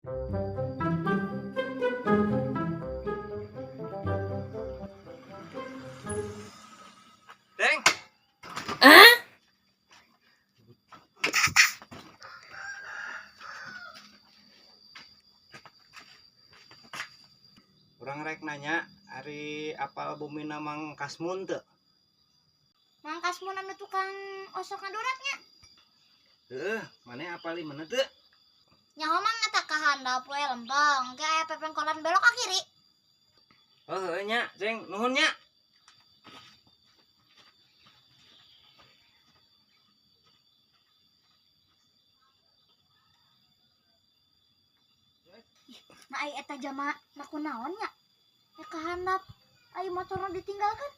Deng, Ah? urang rek nanya hari apal bumi namang Kasmun teu? Mangkas mun anu tukang osok ngaduratnya. Heeh, maneh apal di mana teu? Nyaho mah ngata ka handap we lempeng, ge aya pepengkolan belok ka kiri. Oh heueuh nya, Ceng, nuhun nya. Nah ai eta jama nakunaon nya? Ya ka handap ai motorna ditinggalkeun.